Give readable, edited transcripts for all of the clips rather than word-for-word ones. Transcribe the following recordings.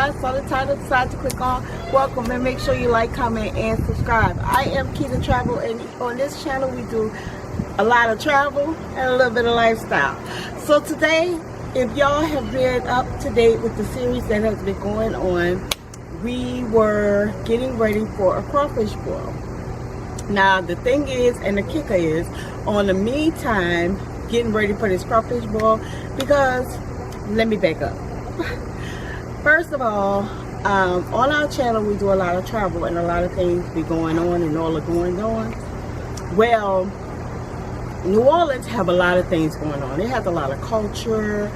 guys saw the title, decide to click on welcome, and make sure you like, comment, and subscribe. I am Keita Travel, and on this channel we do a lot of travel and a little bit of lifestyle. So today, if y'all have been up to date with the series that has been going on, we were getting ready for a crawfish boil. Now the thing is, and the kicker is, on the meantime getting ready for this crawfish boil, because let me back up. First of all, on our channel we do a lot of travel and a lot of things be going on and all the going on. Well, New Orleans have a lot of things going on. It has a lot of culture,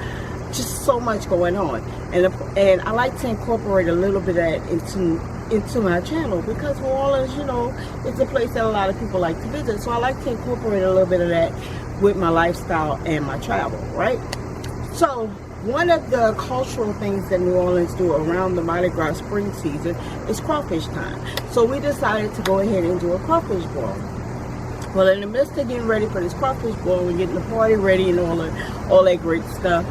just so much going on, and I like to incorporate a little bit of that into my channel, because New Orleans, you know, it's a place that a lot of people like to visit. So I like to incorporate a little bit of that with my lifestyle and my travel, right? So one of the cultural things that New Orleans do around the Mardi Gras spring season is crawfish time. So we decided to go ahead and do a crawfish boil. Well, in the midst of getting ready for this crawfish boil and getting the party ready and all that great stuff,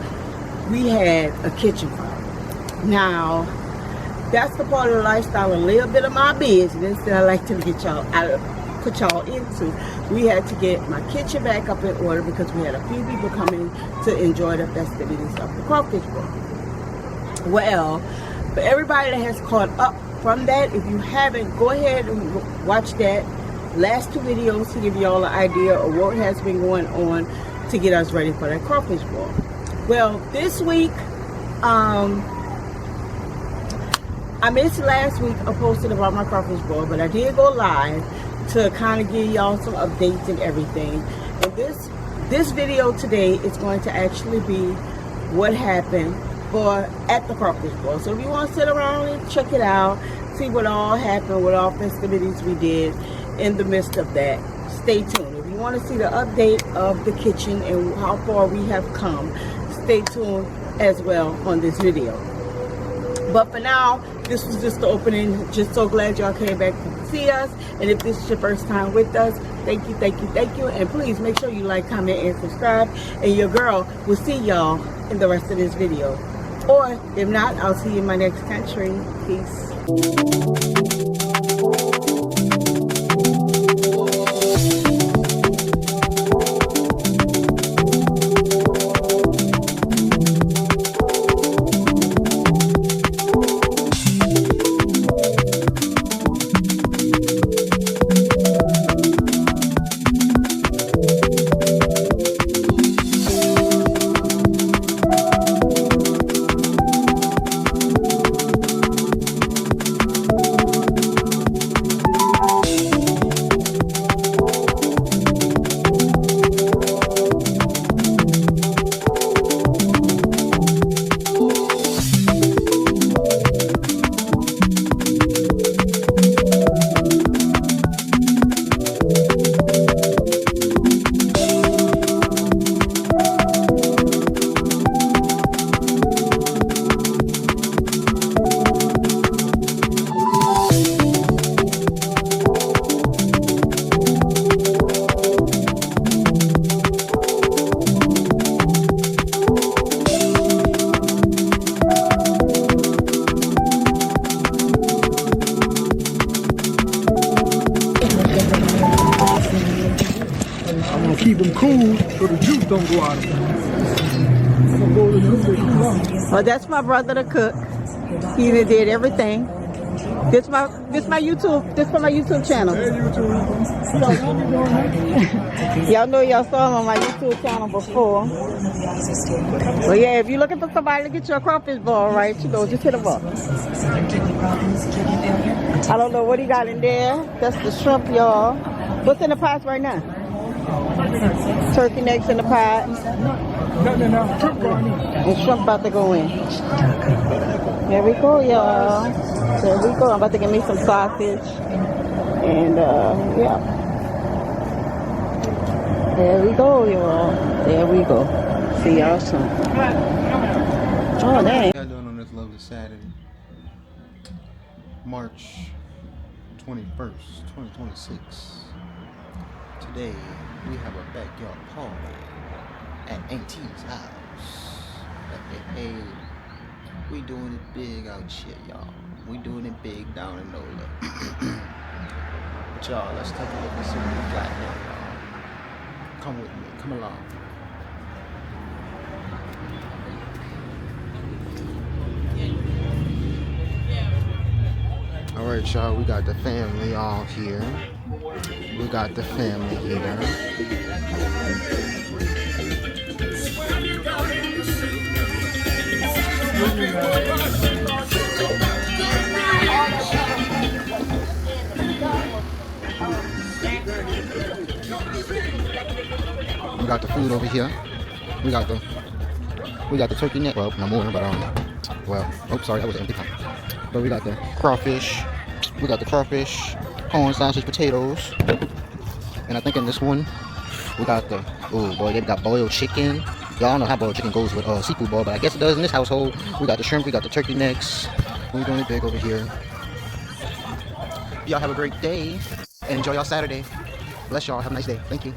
we had a kitchen fire. Now, that's the part of the lifestyle, a little bit of my business that I like to get y'all put y'all into. We had to get my kitchen back up in order because we had a few people coming to enjoy the festivities of the crawfish boil. Well, for everybody that has caught up from that, if you haven't, go ahead and watch that last two videos to give y'all an idea of what has been going on to get us ready for that crawfish boil. Well, this week, I missed last week I posted about my crawfish boil, but I did go live to kind of give y'all some updates and everything. And this video today is going to actually be what happened at the crawfish boil. So if you want to sit around and check it out, see what all happened, what all festivities we did in the midst of that, stay tuned. If you want to see the update of the kitchen and how far we have come, stay tuned as well on this video. But for now, this was just the opening. Just so glad y'all came back to see us. And if this is your first time with us, thank you, thank you, thank you. And please make sure you like, comment, and subscribe. And your girl will see y'all in the rest of this video. Or if not, I'll see you in my next country. Peace. Keep them cool so the juice don't go out of them. Well, that's my brother the cook. He did everything. This my YouTube. This for my YouTube channel. Hey, YouTube. Y'all know y'all saw him on my YouTube channel before. Well, yeah, if you're looking for somebody to get your crawfish boil right, you know, just hit him up. I don't know what he got in there. That's the shrimp, y'all. What's in the pots right now? Turkey necks in the pot. And shrimp about to go in. There we go, y'all. There we go. I'm about to get me some sausage. And, yeah. There we go, y'all. There we go. See y'all soon. Oh, dang. How y'all doing on this lovely Saturday, March 21st, 2026. Today, we have a backyard party at Auntie's house. Hey, We doing it big out here, y'all. We doing it big down in NOLA. But y'all, let's take a look and see what we got here, y'all. Come with me. Come along. Alright, y'all. We got the family all here. We got the family here. We got the food over here. We got the turkey neck. Well, no more, but well, oh, sorry, that was an empty cup. But we got the crawfish. We got the crawfish, corn, sausage, potatoes, and I think in this one we got the oh boy, they got boiled chicken. Y'all know how boiled chicken goes with seafood boil, but I guess it does in this household. We got the shrimp. We got the turkey necks. We're doing it big over here. Y'all have a great day and enjoy y'all Saturday. Bless y'all. Have a nice day. Thank you.